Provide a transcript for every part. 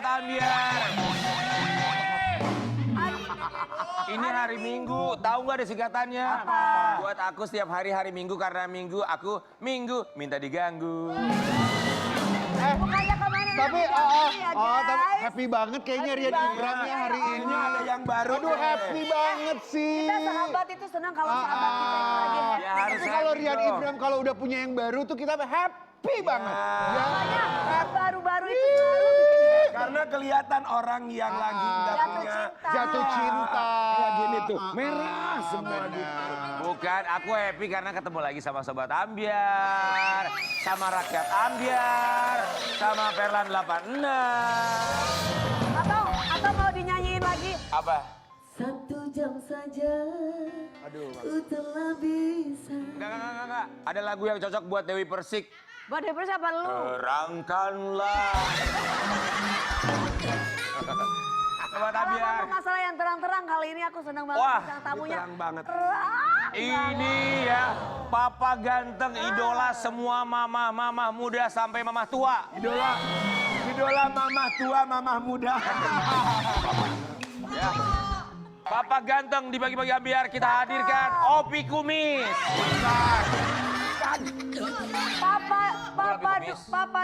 Sobat Ambiar. Ini hari Minggu, tahu nggak ada singkatannya? Apa? Buat aku setiap hari Minggu karena Minggu aku Minggu minta diganggu. Bukannya kemarin Tapi, ya, tapi guys. happy banget kayaknya Rian Ibram ya hari ini. Ada yang baru. Aduh happy banget sih. Kita sahabat itu senang kalau sahabat kita itu lagi happy. Ya, harus Itu kalau happy Rian dong. Ibram kalau udah punya yang baru tuh kita happy banget. Ya. Makanya baru-baru itu selalu bikin happy. Karena kelihatan orang yang lagi nggak Jatuh punya cinta. Jatuh cinta. kayak gini tuh merah semua gitu. Bukan, aku happy karena ketemu lagi sama Sobat Ambiar, sama rakyat Ambiar, sama Perlan 86. Atau mau dinyanyiin lagi? Apa? 1 jam saja ku telah bisa. Enggak. Ada lagu yang cocok buat Dewi Persik. Buat Dewi siapa lu? Terangkanlah. Sobat Kalau Ambiar. ngomong masalah yang terang-terang kali ini aku senang banget Wah, bintang tamunya. terang banget. Terang Ini ya, papa ganteng, idola semua mama muda sampai mama tua. Idola mamah tua, mamah muda. Ya. Papa ganteng di pagi-pagi Ambiar kita hadirkan Opi Kumis.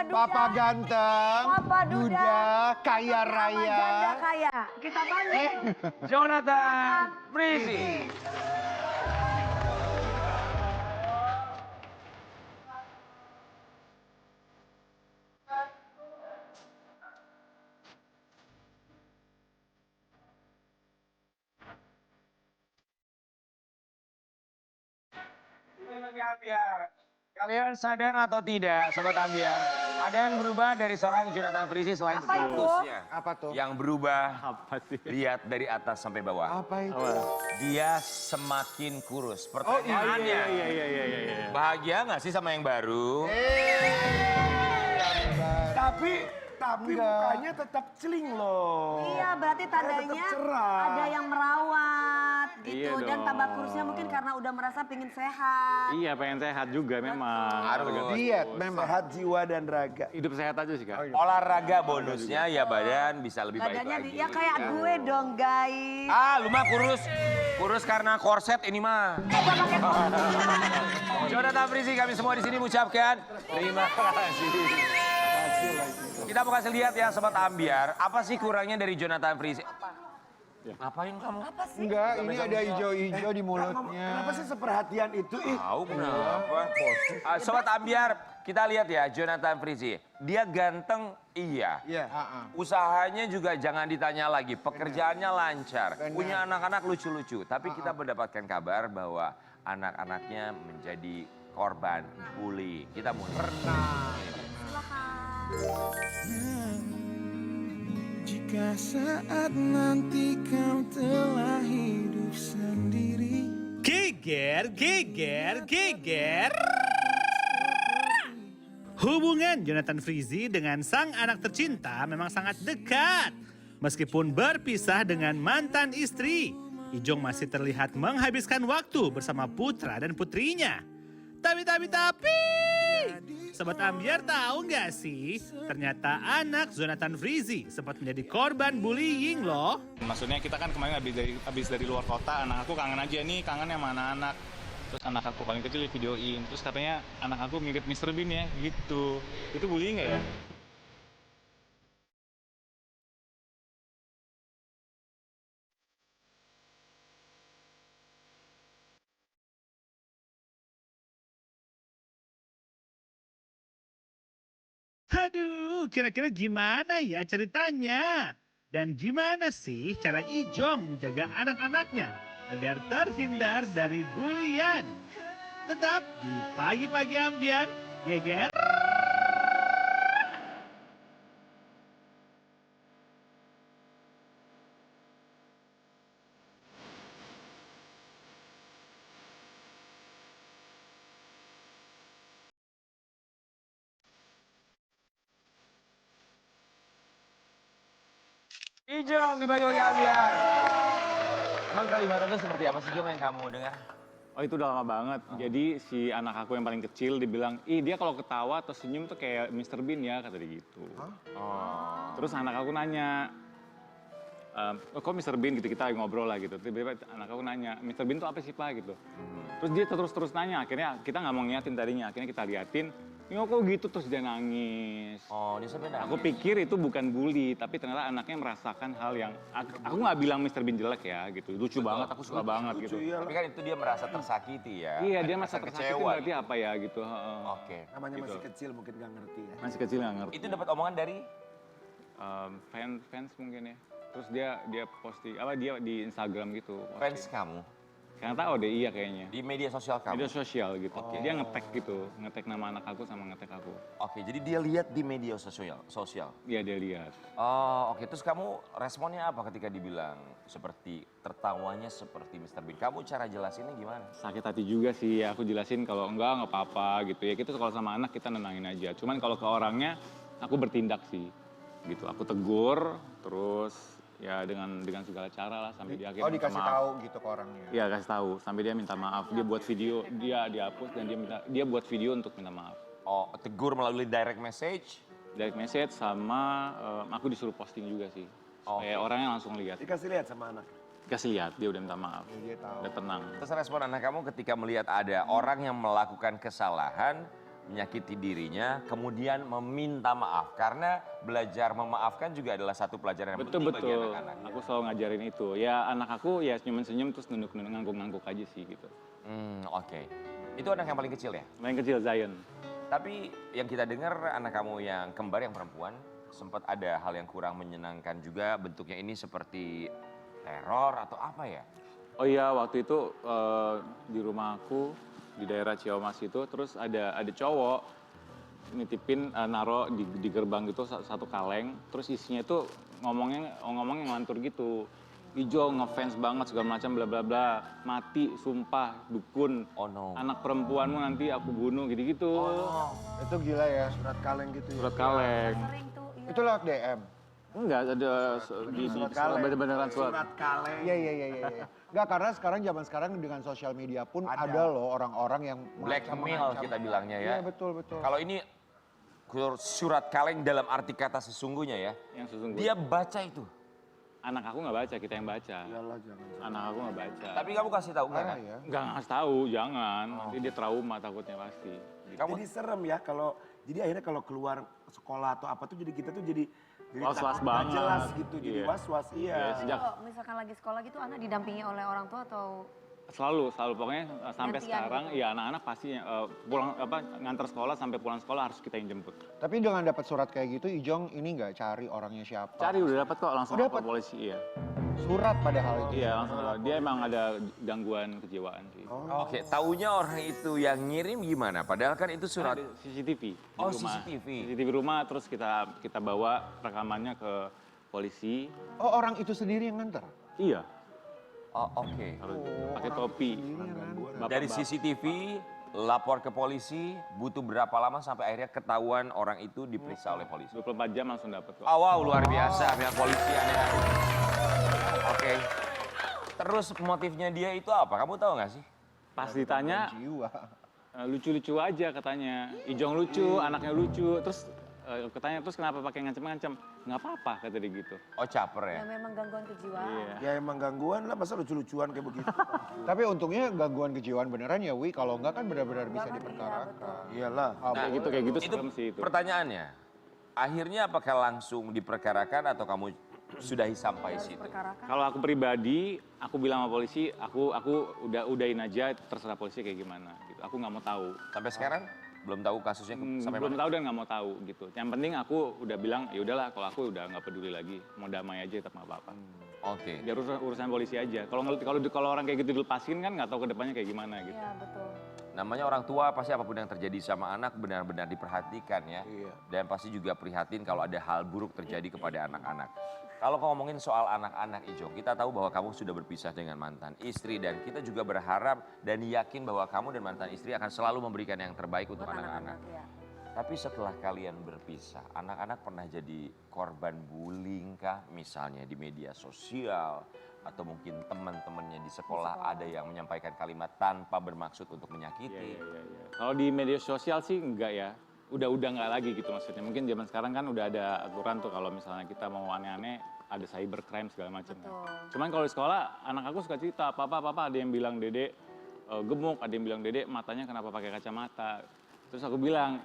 Papa ganteng, Papa duda, kaya Mama raya. janda kaya. Kita panggil. Jonathan Frizi. Kalian sadar atau tidak, Sobat Ambiar? Ada yang berubah dari seorang Jonathan Frizi selain statusnya. Apa tuh? Yang berubah, lihat dari atas sampai bawah. Apa itu? Dia semakin kurus. Pertanyaannya, bahagia nggak sih sama yang baru? Tapi mukanya tetap celing loh. Iya, berarti tandanya tetap cerah. ada yang merawat gitu. Iya Dan dong. tambah kurusnya mungkin karena udah merasa pingin sehat. Iya pengen sehat juga memang. Harus. Diet memang. Sehat jiwa dan raga. Hidup sehat aja sih Kak. Olahraga bonusnya ya badan bisa lebih baik Badannya lagi. ya kayak gue dong guys. Ah, lu mah kurus. Kurus karena korset ini mah. Jonathan Frizi kami semua di sini mengucapkan terima kasih. Kita mau kasih lihat ya Sobat Ambiar, apa sih kurangnya dari Jonathan Frizi? Ngapain kamu? Enggak, ini ada hijau-hijau di mulutnya. Kenapa sih seperhatian itu? Tahu kenapa? Sobat Ambiar, kita lihat ya Jonathan Frizi. Dia ganteng, iya. Iya. Usahanya juga jangan ditanya lagi, pekerjaannya lancar. Benar. Punya anak-anak lucu-lucu. Tapi kita mendapatkan kabar bahwa anak-anaknya menjadi korban bully. Kita mau Jika saat nanti kau telah hidup sendiri. Geger. Hubungan Jonathan Frizi dengan sang anak tercinta memang sangat dekat. Meskipun berpisah dengan mantan istri, Ijong masih terlihat menghabiskan waktu bersama putra dan putrinya. Tapi, Sobat Ambiar tahu nggak sih? Ternyata anak Jonathan Frizi sempat menjadi korban bullying loh. Maksudnya kita kan kemarin habis dari luar kota, anak aku kangen aja nih, kangen sama anak-anak. Terus anak aku paling kecil di videoin, terus katanya anak aku mirip Mr. Bean ya, gitu. Itu bullying nggak ya? Aduh, kira-kira gimana ya ceritanya? Dan gimana sih cara Ijong menjaga anak-anaknya agar terhindar dari bulian? Tetap di pagi-pagi Ambiar, geger. Ijong di pagi-pagi Ambiar. Emang Kalimantan itu seperti apa sih Jong yang kamu dengar? Oh itu udah lama banget. Jadi si anak aku yang paling kecil dibilang, ih dia kalau ketawa atau senyum tuh kayak Mr. Bean ya, kata dia gitu. Terus anak aku nanya, oh, kok Mr. Bean gitu, kita ngobrol lah gitu. Tiba-tiba anak aku nanya, Mr. Bean tuh apa sih Pak gitu. Terus dia terus nanya, akhirnya kita nggak mau ngeliatin tadinya, akhirnya kita liatin, ini kok gitu, terus dia nangis. Oh, dia sampai nangis. Aku pikir itu bukan bully, tapi ternyata anaknya merasakan hal yang, aku nggak bilang Mr. Bean jelek ya gitu, lucu banget, aku suka banget gitu. Tapi kan itu dia merasa tersakiti ya. Iya, dia merasa tersakiti kecewa. berarti apa ya gitu. Oke. Namanya masih kecil mungkin nggak ngerti ya. Masih kecil nggak ngerti. Itu dapat omongan dari Fans mungkin ya. Terus dia posting, dia di Instagram gitu. fans kamu Karena tahu deh, iya kayaknya. di media sosial kamu. Media sosial gitu. Dia nge-tag gitu, nge-tag nama anak aku sama nge-tag aku. Oke, jadi dia lihat di media sosial. Iya dia lihat. Oh, oke. Terus kamu responnya apa ketika dibilang seperti tertawanya seperti Mr. Bean? Kamu cara jelasinnya gimana? Sakit hati juga sih, ya aku jelasin kalau enggak apa-apa gitu ya. Kita kalau sama anak kita nenangin aja. Cuman kalau ke orangnya aku bertindak sih. Gitu, aku tegur terus ya dengan segala cara lah sampai dia akhirnya minta dikasih maaf. tahu gitu ke orangnya. Iya kasih tahu sampai dia minta maaf. Dia buat video, dia dihapus dan dia buat video untuk minta maaf. Oh, tegur melalui direct message? Direct message sama aku disuruh posting juga sih. Supaya orangnya langsung lihat. Dikasih lihat sama anak. Kasih lihat, dia udah minta maaf. Dia tahu. Udah tenang. Terus respon anak kamu ketika melihat ada orang yang melakukan kesalahan, menyakiti dirinya, kemudian meminta maaf. Karena belajar memaafkan juga adalah satu pelajaran yang penting bagi Betul-betul, anak-anak. aku selalu ngajarin itu. Ya anak aku ya senyum-senyum terus nunduk-nunduk ngangguk-ngangguk aja sih gitu. Oke. Itu anak yang paling kecil ya? Main kecil Zion. Tapi yang kita dengar anak kamu yang kembar yang perempuan, sempat ada hal yang kurang menyenangkan juga, bentuknya ini seperti teror atau apa ya? Oh iya waktu itu di rumah aku di daerah Ciamas itu terus ada cowok nitipin naro di gerbang gitu satu kaleng terus isinya itu ngomongnya ngelantur gitu. Ijo ngefans banget segala macam bla bla bla, mati sumpah dukun. Oh no. Anak perempuanmu nanti aku bunuh gitu-gitu. Itu gila ya. Surat kaleng gitu ya. Surat kaleng. Sering tuh. Iya. Itu lewat DM. Enggak ada di beneran surat. Surat kaleng. Iya. Enggak, karena zaman sekarang dengan sosial media pun ada loh orang-orang yang Blackmail kita bilangnya ya. Iya, betul. Kalau ini surat kaleng dalam arti kata sesungguhnya ya. Yang sesungguhnya. Dia baca itu. Anak aku nggak baca, kita yang baca. Iyalah jangan. Anak aku nggak baca. Tapi kamu kasih tahu nggak kan? ya. Nggak ngasih tahu, jangan. Nanti dia trauma takutnya pasti. Kamu Jadi serem ya kalau jadi akhirnya kalau keluar sekolah atau apa tuh jadi kita tuh jadi Was-was takut, nggak banget. jelas gitu, jadi Iya. was-was iya. Ya, sejak Kalau misalkan lagi sekolah gitu, anak didampingi oleh orang tua atau selalu pokoknya sampai Gantian sekarang gitu. ya anak-anak pasti pulang ngantar sekolah sampai pulang sekolah harus kita yang jemput. Tapi dengan dapat surat kayak gitu, Ijong ini nggak cari orangnya siapa? Cari udah dapat kok langsung Udah lapor dapet? polisi iya. Surat padahal itu. Iya langsung dia emang ada gangguan kejiwaan sih. Oke, taunya orang itu yang ngirim gimana? Padahal kan itu surat. Ada CCTV di Oh, rumah. CCTV. CCTV rumah terus kita bawa rekamannya ke polisi. Oh, orang itu sendiri yang nganter? Iya, Oh, oke. harus pakai topi. Dari CCTV lapor ke polisi, butuh berapa lama sampai akhirnya ketahuan orang itu diperiksa oleh polisi? 24 jam langsung dapat kok. Oh, wow, luar biasa pihak polisi aneh-aneh. Oke. Terus motifnya dia itu apa? Kamu tahu nggak sih? Pas ditanya Jiwa. lucu-lucu aja katanya. Ijong lucu, anaknya lucu. Terus katanya terus kenapa pakai ngancem-ngancem? Nggak apa-apa kata dia gitu. Oh, caper ya? yang memang gangguan kejiwaan. Iya. Ya emang gangguan lah, masa lucu-lucuan kayak begitu. Tapi untungnya gangguan kejiwaan beneran ya, Wi. Kalau enggak kan benar-benar bisa diperkarakan. Iyalah. Kayak gitu Itu serem sih itu. pertanyaannya. Akhirnya apakah langsung diperkarakan atau kamu sudahi sampai situ? Perkarakan. Kalau aku pribadi, aku bilang sama polisi, aku udahin aja terserah polisi kayak gimana gitu. Aku nggak mau tahu. Sampai sekarang belum tahu kasusnya sampai Belum mana? tahu dan nggak mau tahu gitu. Yang penting aku udah bilang ya udahlah kalau aku udah nggak peduli lagi, mau damai aja tetap nggak apa-apa. Oke. Biar urusan polisi aja. Kalau orang kayak gitu dilepasin kan nggak tahu kedepannya kayak gimana gitu. Iya, betul. Namanya orang tua pasti apapun yang terjadi sama anak benar-benar diperhatikan ya. Dan pasti juga prihatin kalau ada hal buruk terjadi kepada anak-anak. Kalau ngomongin soal anak-anak Ijong, kita tahu bahwa kamu sudah berpisah dengan mantan istri dan kita juga berharap dan yakin bahwa kamu dan mantan istri akan selalu memberikan yang terbaik untuk Buat anak-anak. ya. Tapi setelah kalian berpisah, anak-anak pernah jadi korban bullying kah? Misalnya di media sosial atau mungkin teman-temannya di sekolah ada yang menyampaikan kalimat tanpa bermaksud untuk menyakiti? Iya. Kalau di media sosial sih enggak ya. Udah nggak lagi gitu maksudnya. Mungkin zaman sekarang kan udah ada aturan tuh kalau misalnya kita mau aneh-aneh ada cybercrime segala macam. Cuman kalau di sekolah anak aku suka cerita, papa ada yang bilang Dede gemuk, ada yang bilang Dede matanya kenapa pakai kacamata. Terus aku bilang,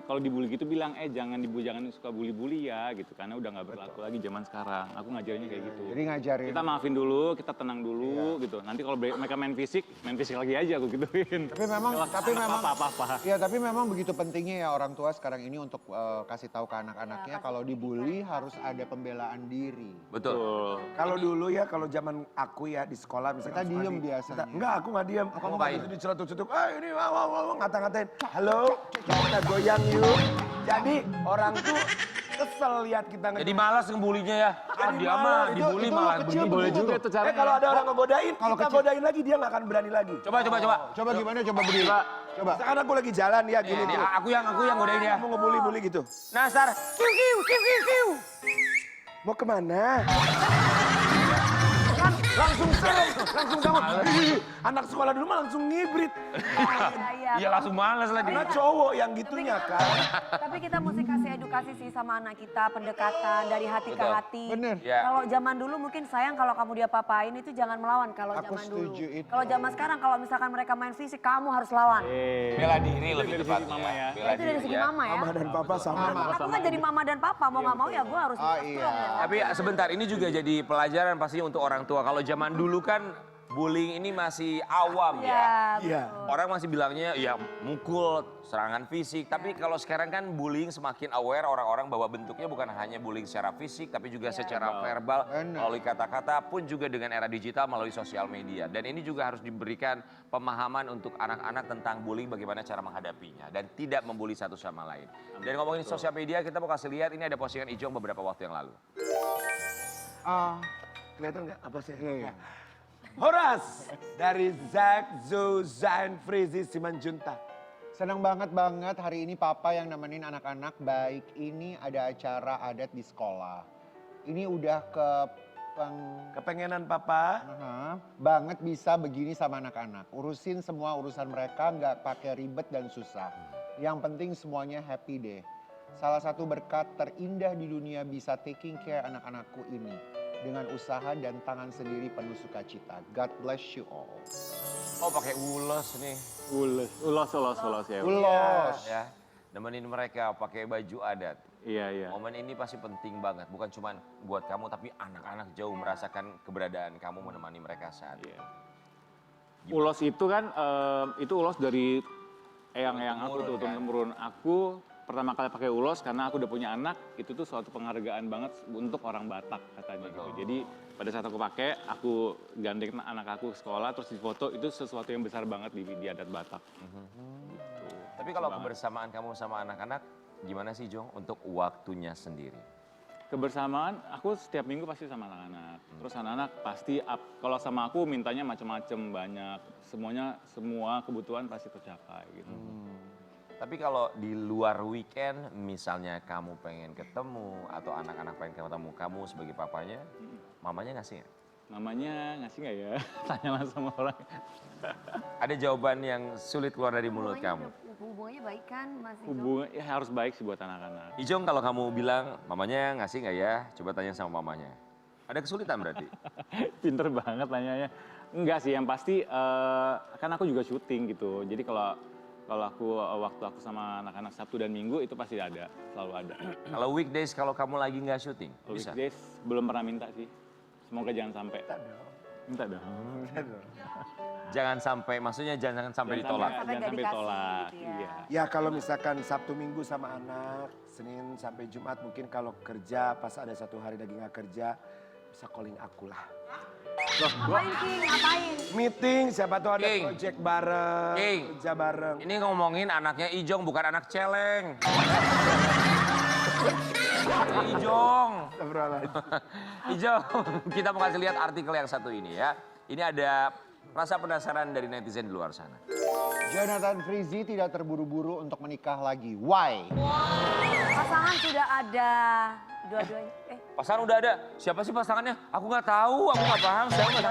kalau dibully gitu bilang, jangan suka bully-bully ya gitu. Karena udah nggak berlaku lagi zaman sekarang. Aku ngajarinnya kayak gitu. Jadi ngajarin. Kita maafin dulu, kita tenang dulu gitu. Nanti kalau mereka main fisik lagi aja aku gituin. Tapi memang, apa-apa. Iya, tapi memang begitu pentingnya ya orang tua sekarang ini untuk kasih tahu ke anak-anaknya kalau dibully harus ada pembelaan diri. Betul. Kalau dulu ya, kalau zaman aku ya di sekolah misalnya. Kita diem biasanya. Enggak, aku nggak diem. Aku ngapain? itu dicelutuk-celutuk, ini ngata-ngatain. Halo, kita goyang yuk. Jadi orang tuh kesel lihat kita Jadi malas ngebulinya ya. Dia mah dibully malah kecil begini. Boleh juga itu caranya. kalau ada orang ngegodain, kita godain lagi dia nggak akan berani lagi. Coba. Coba gimana, coba berdiri. Coba. Misalkan aku lagi jalan ya gini Ini tuh. aku yang godain ya. Mau ngebully-bully gitu. Nasar, kiu. Mau kemana? Langsung sama. Anak sekolah dulu mah langsung ngibrit. Iya langsung males lah dia. Karena cowok yang gitunya kan. Tapi kita mesti kasih edukasi sih sama anak kita, pendekatan dari hati ke Betul. hati. Bener. Ya. Kalau zaman dulu mungkin sayang kalau kamu diapa-apain itu jangan melawan kalau Aku zaman dulu. setuju itu. Kalau zaman sekarang kalau misalkan mereka main fisik kamu harus lawan. Bela diri lebih dari sisi tepatnya. mama ya. Bela Itu dari diri segi ya. mama ya. Mama dan papa sama. Aku kan jadi mama dan papa mau nggak mau ya gue harus Oh, strong iya. ya. Tapi sebentar, ini juga jadi pelajaran pastinya untuk orang tua. Kalau zaman dulu kan bullying ini masih awam ya. Iya. Orang masih bilangnya ya mukul, serangan fisik. Tapi kalau sekarang kan bullying semakin aware orang-orang bahwa bentuknya bukan hanya bullying secara fisik, tapi juga secara verbal, melalui kata-kata pun juga dengan era digital melalui sosial media. Dan ini juga harus diberikan pemahaman untuk anak-anak tentang bullying, bagaimana cara menghadapinya. Dan tidak membuli satu sama lain. Dan ngomongin sosial media, kita mau kasih lihat ini ada postingan Ijong beberapa waktu yang lalu. Kelihatan nggak apa sih? Iya. Horas dari Zack, Zain, Frizi, Simanjuntak. Senang banget hari ini papa yang nemenin anak-anak baik ini ada acara adat di sekolah. Ini udah Kepengenan papa? banget bisa begini sama anak-anak. Urusin semua urusan mereka nggak pakai ribet dan susah. Yang penting semuanya happy deh. Salah satu berkat terindah di dunia bisa taking care anak-anakku ini. Dengan usaha dan tangan sendiri penuh sukacita. God bless you all. Oh pakai ulos nih. Ulos ya. Ulos. Ya, nemenin mereka pakai baju adat. Iya. Momen ini pasti penting banget, bukan cuma buat kamu tapi anak-anak jauh merasakan keberadaan kamu menemani mereka saat itu. Iya. Ulos itu kan, itu ulos dari eyang-eyang aku tuh, turun-temurun. Aku pertama kali pakai ulos karena aku udah punya anak, itu tuh suatu penghargaan banget untuk orang Batak katanya gitu. Jadi pada saat aku pakai, aku gandeng anak aku ke sekolah, terus difoto, itu sesuatu yang besar banget di adat Batak. Gitu. Tapi kalau kebersamaan kamu sama anak-anak, gimana sih Jong untuk waktunya sendiri? Kebersamaan, aku setiap minggu pasti sama anak-anak. Terus anak-anak pasti, kalau sama aku mintanya macam-macam banyak. Semua kebutuhan pasti tercapai gitu. Tapi kalau di luar weekend, misalnya kamu pengen ketemu atau anak-anak pengen ketemu kamu sebagai papanya, mamanya ngasih nggak? Mamanya ngasih nggak ya? Tanyalah sama orang. Ada jawaban yang sulit keluar dari mulut kamu? Hubungannya baik kan Mas Ijong? Hubungan ya harus baik sih buat anak-anak. Ijong kalau kamu bilang mamanya ngasih nggak ya? Coba tanya sama mamanya. Ada kesulitan berarti? Pinter banget tanyanya. Enggak sih, yang pasti kan aku juga syuting gitu. Jadi kalau waktu aku sama anak-anak Sabtu dan Minggu itu pasti ada, selalu ada. Kalau weekdays kalau kamu lagi nggak syuting, Kalau bisa? weekdays belum pernah minta sih. Semoga jangan sampai. Minta dong. Jangan sampai, maksudnya jangan sampai ditolak. Sampai Jangan nggak sampai dikasih ditolak. gitu ya. Iya. Ya kalau misalkan Sabtu Minggu sama anak, Senin sampai Jumat mungkin kalau kerja pas ada satu hari lagi nggak kerja, bisa calling aku lah. Ngapain King? Ngapain? Meeting, siapa tahu ada King. project bareng, King. kerja bareng. Ini ngomongin anaknya Ijong, bukan anak celeng. Ijong. Ijong, kita mau kasih lihat artikel yang satu ini ya. Ini ada rasa penasaran dari netizen di luar sana. Jonathan Frizi tidak terburu-buru untuk menikah lagi. Why? Pasangan sudah ada dua-duanya. Pasangan udah ada. Siapa sih pasangannya? Aku nggak tahu, aku nggak paham.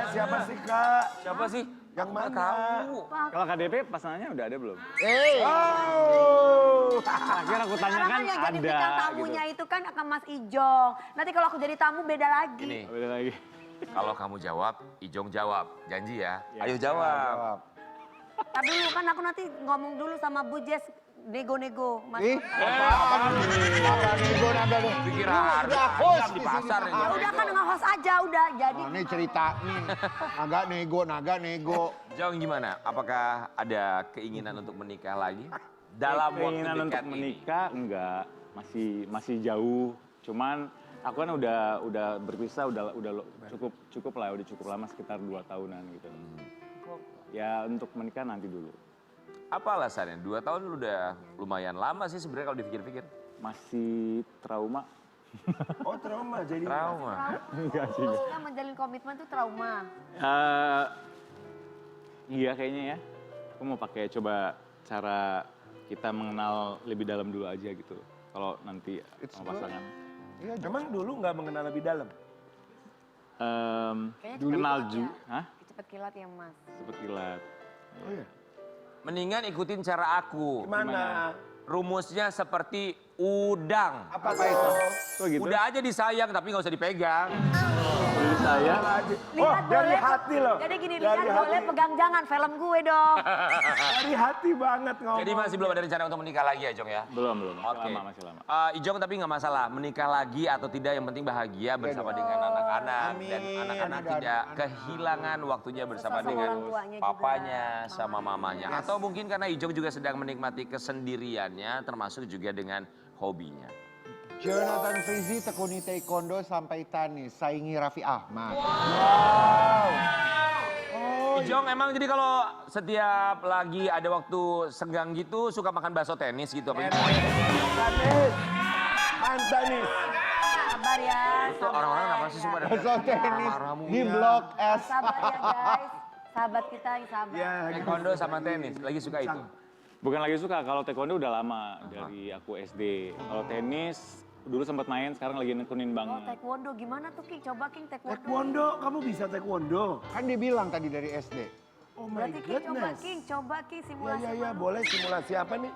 Siapa sih Kak? Siapa sih? Yang Aku nggak mana? tahu. Kalau KDP pasangannya udah ada belum? Oh. Terakhir aku Karena tanyakan kan yang jadi ada bintang gitu. tamunya itu kan akan Mas Ijong. Nanti kalau aku jadi tamu beda lagi. Ini, Beda lagi. kalau kamu jawab, Ijong jawab. Janji ya? Ya. Ayo jawab. Tapi dulu kan aku nanti ngomong dulu sama Bu Jess nego-nego. Mas. Ih, apaan nih? Naga nego, naga nego. Pikir Lu harga, udah host ayam di pasar sini. ini. Ya udah kan nge-host aja udah jadi. Nah, ini cerita nih. Naga nego. Jong gimana? Apakah ada keinginan untuk menikah lagi? Dalam waktu Keinginan untuk dekat ini. menikah enggak, masih jauh. Cuman aku kan udah berpisah udah cukup lah, udah cukup lama sekitar 2 tahunan gitu. Ya untuk menikah nanti dulu. Apa alasannya? 2 tahun udah lumayan lama sih sebenarnya kalau dipikir-pikir. Masih trauma. Oh trauma jadi. Trauma. Enggak sih. Maksudnya menjalin komitmen tuh trauma. Iya kayaknya ya. Aku mau pakai coba cara kita mengenal lebih dalam dulu aja gitu. Kalau nanti sama pasangan. Iya, emang dulu nggak mengenal lebih dalam. Kayaknya Kenal cepet juga. kilat ya. Hah? Cepet kilat ya Mas. Cepet kilat. Oh iya. Mendingan ikutin cara aku. Gimana? Rumusnya seperti udang. Apa itu? Kok gitu? Udah aja disayang tapi nggak usah dipegang. Jadi saya Oh dari hati loh. Jadi gini, Dari lihat boleh hati. pegang jangan film gue dong. Dari hati banget ngomong. Jadi masih belum ada rencana untuk menikah lagi ya Jong ya? belum Oke. masih lama. Ijong tapi nggak masalah menikah lagi atau tidak yang penting bahagia bersama dengan anak-anak dan anak-anak tidak kehilangan waktunya bersama Sama dengan orang tuanya juga, papanya sama mamanya atau mungkin karena Ijong juga sedang menikmati kesendiriannya termasuk juga dengan hobinya. Jonathan Frizzy tekuni taekwondo sampai tenis, saingi Raffi Ahmad. Ijong emang jadi kalau setiap lagi ada waktu senggang gitu suka makan bakso tenis gitu apa gimana? Tenis. Main tenis. Sabar ya. Itu orang-orang kenapa sih semua ada Bakso tenis marah-marahmu? di Blok S. Sabar ya guys. Sahabat kita yang sabar. Ya, Taekwondo sama tenis lagi suka itu. Bukan lagi suka, kalau taekwondo udah lama dari aku SD. Kalau tenis dulu sempat main, sekarang lagi nekunin Oh banget. taekwondo gimana tuh King? Coba King taekwondo. Taekwondo, kamu bisa taekwondo? Kan dia bilang tadi dari SD. Oh my Berarti King coba goodness. King, coba King Ya, simulasi. ya, ya, sama lu. boleh simulasi apa nih?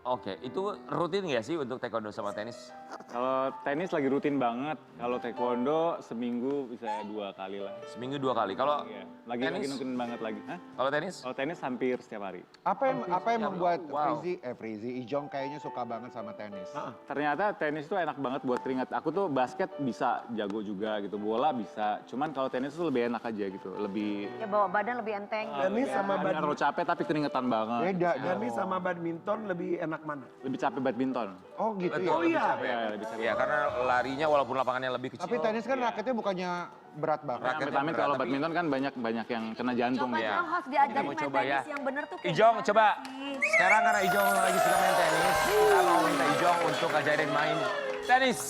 Oke, itu rutin nggak sih untuk taekwondo sama tenis? Kalau tenis lagi rutin banget, kalau taekwondo seminggu bisa 2 kali lah. Seminggu 2 kali. Kalau Iya, lagi tenis? nekunin banget lagi. Hah? Kalau tenis? Kalau tenis hampir setiap hari. Apa yang membuat Wow. Frizzy Ijong kayaknya suka banget sama tenis? Ternyata tenis itu enak banget buat keringat. Aku tuh basket bisa jago juga gitu, bola bisa. Cuman kalau tenis tuh lebih enak aja gitu, lebih Ya bawa badan lebih enteng. Tenis sama kalau capek tapi keringetan banget. Beda Tenis dong. sama badminton lebih enak mana? Lebih capek badminton. Oh gitu Betul. ya. Oh iya. Ya, lebih capek. Ya karena larinya walaupun lapangannya lebih kecil. Tapi tenis kan raketnya bukannya berat banget. Raketnya Amit-amit berat, kalau tapi- badminton kan banyak yang kena jantung Coba ya. dong harus Kita diajarin mau main coba tenis ya. yang bener tuh kayak Ijong gimana coba. sih? Sekarang karena Ijong lagi suka main tenis, kita mau minta Ijong untuk ngajarin main tenis.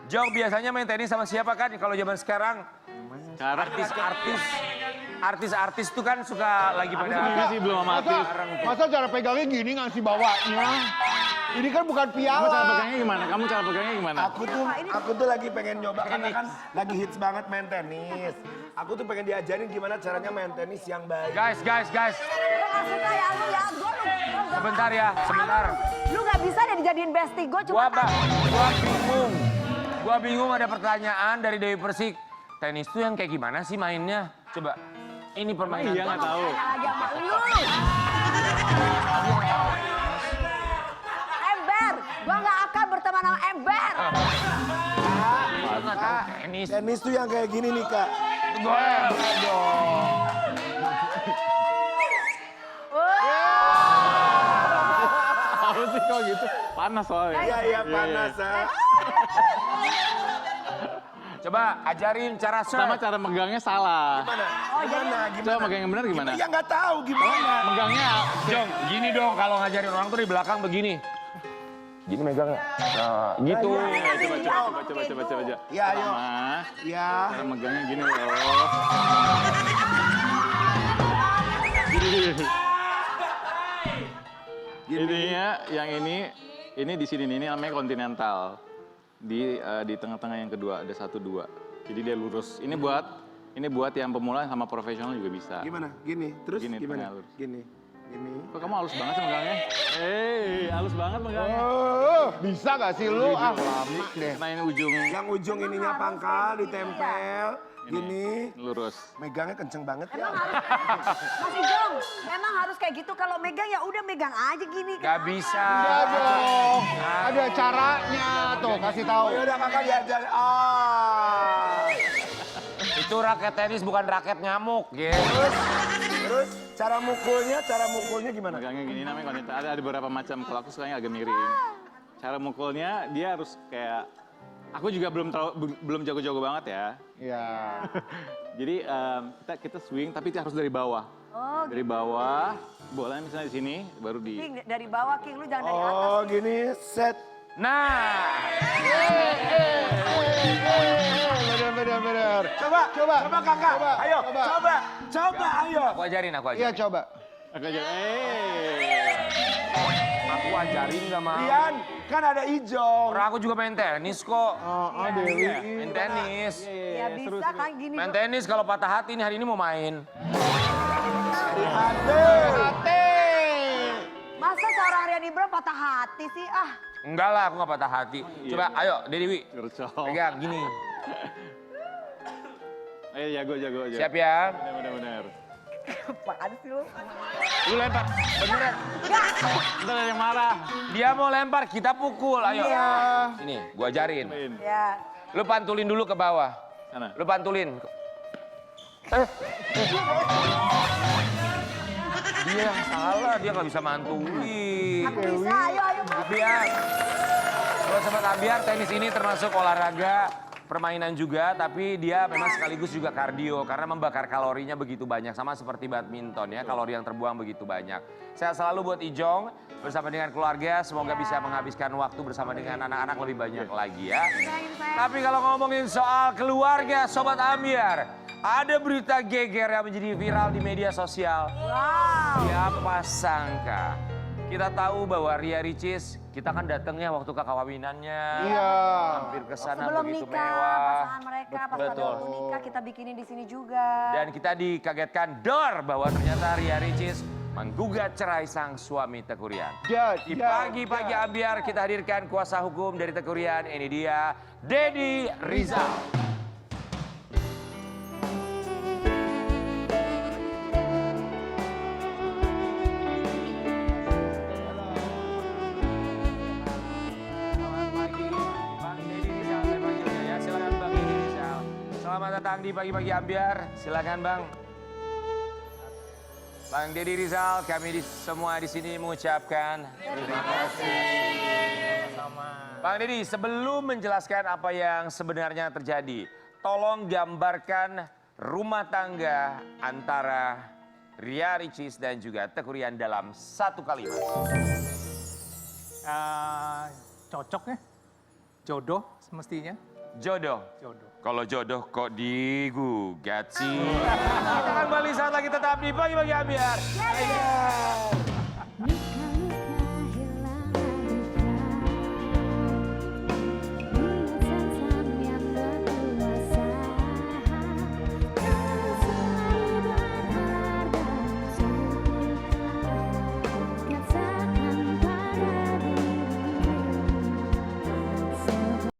Jong biasanya main tenis sama siapa kan? Kalau zaman sekarang Sekarang artis tuh kan suka lagi aku pada sendiri sih belum sama artis. Masa cara pegangnya gini ngasih bawanya? Ini kan bukan Kamu cara piala. pegangnya gimana? Kamu cara pegangnya gimana? Aku tuh lagi pengen nyoba karena kan lagi hits banget main tenis. Aku tuh pengen diajarin gimana caranya main tenis yang baik. Guys. Gue gak suka ya lu ya. Sebentar ya, sebentar. Lu gak bisa deh dijadiin bestie gue cuma Gua bingung ada pertanyaan dari Dewi Persik. Tenis tuh yang kayak gimana sih mainnya? Coba. Ini permainan. Iya nggak tahu. aja sama lu. Ember, gue gak akan berteman sama Ember. Gua nggak tahu tenis. Tenis tuh yang kayak gini nih kak. Apa sih kok gitu? Panas soalnya. Iya iya panas ah. Coba ajarin cara Pertama serve. cara megangnya salah. Gimana? Gimana? Coba megang yang benar gimana? Ya nggak tahu gimana. Megangnya Jong, gini dong kalau ngajarin orang tuh di belakang begini. Gini megangnya. Nah, gitu. coba. Ya ayo. Pertama, Ya. cara megangnya gini loh. Ininya yang ini di sini nih, ini namanya kontinental. Di tengah-tengah yang kedua ada 1, 2. Jadi dia lurus. Ini buat yang pemula sama profesional juga bisa. Gimana? Gini, terus Gini, gimana? tengah lurus. Gini. Kok kamu halus banget sih megangnya? Halus banget megangnya. Bisa gak sih lu? Ah, lama deh. Nah ini ujung Yang ujung ininya pangkal, ditempel. Gini. lurus. Megangnya kenceng banget ya. Emang harus Mas Ijong, memang harus kayak gitu. Kalau megang ya udah megang aja gini. Gak bisa. Enggak dong. Ada caranya tuh, kasih tahu. Oh yaudah kakak diajar. Itu raket tenis bukan raket nyamuk, gitu. Terus cara mukulnya gimana? Megangnya gini namanya wanita. Ada beberapa macam. Kalau aku sukanya agak miring. Cara mukulnya dia harus kayak. Aku juga belum jago-jago banget ya. Iya. Jadi kita swing tapi harus dari bawah. Oh, Dari bawah, bolanya misalnya di sini, baru di. King, dari bawah King, lu jangan dari atas. Oh gini, set. Nah, Bener. Coba kakak. Ayo, coba ayo. aku ajarin. Iya coba. Aku aja, Aku ajarin gak mau. Rian, kan ada Ijong. Orang aku juga main tenis kok. Dewi. Main tenis. Ya bisa kan gini. Main tenis kalau patah hati nih hari ini mau main. Hati. Masa seorang Rian Ibram patah hati sih? Enggak lah, aku gak patah hati. Coba, ayo Dewi. gercol. Pegang, gini. Ayo jago aja. Siap ya? Bener. Apaan sih lu? Lu lempar, beneran. Ntar ada yang marah. Dia mau lempar, kita pukul, ayo. Iya. Ini, gua ajarin. Ya. Lu pantulin dulu ke bawah. Sana. Lu pantulin. Dia yang salah, dia nggak bisa mantulin. Aku bisa, ayo. Ambiar. Buat sobat Ambiar, tenis ini termasuk olahraga permainan juga, tapi dia memang sekaligus juga kardio karena membakar kalorinya begitu banyak, sama seperti badminton ya, kalori yang terbuang begitu banyak. Sehat selalu buat Ijong bersama dengan keluarga, semoga bisa menghabiskan waktu bersama dengan anak-anak lebih banyak lagi ya. Tapi kalau ngomongin soal keluarga sobat Ambiar, ada berita geger yang menjadi viral di media sosial. Wow. Siapa sangka? Kita tahu bahwa Ria Ricis, kita kan datangnya waktu kekawinannya. Iya. Hampir ke sana Sebelum begitu nikah, mewah. pasangan mereka, pas pada Betul. waktu nikah kita bikinin di sini juga. Dan kita dikagetkan dor bahwa ternyata Ria Ricis menggugat cerai sang suami Teuku Ryan. Di pagi-pagi Ambiar kita hadirkan kuasa hukum dari Teuku Ryan. Ini dia, Deddy Rizal. Selamat datang di pagi-pagi Ambiar. Silakan Bang. Bang Deddy Rizal, kami semua di sini mengucapkan terima kasih. Bang Deddy, sebelum menjelaskan apa yang sebenarnya terjadi, tolong gambarkan rumah tangga antara Ria Ricis dan juga Teuku Ryan dalam satu kalimat. Cocok ya, jodoh semestinya. Jodoh. Kalau jodoh kok digugat sih. Kita akan kembali saat lagi tetap di Pagi-Pagi Ambiar.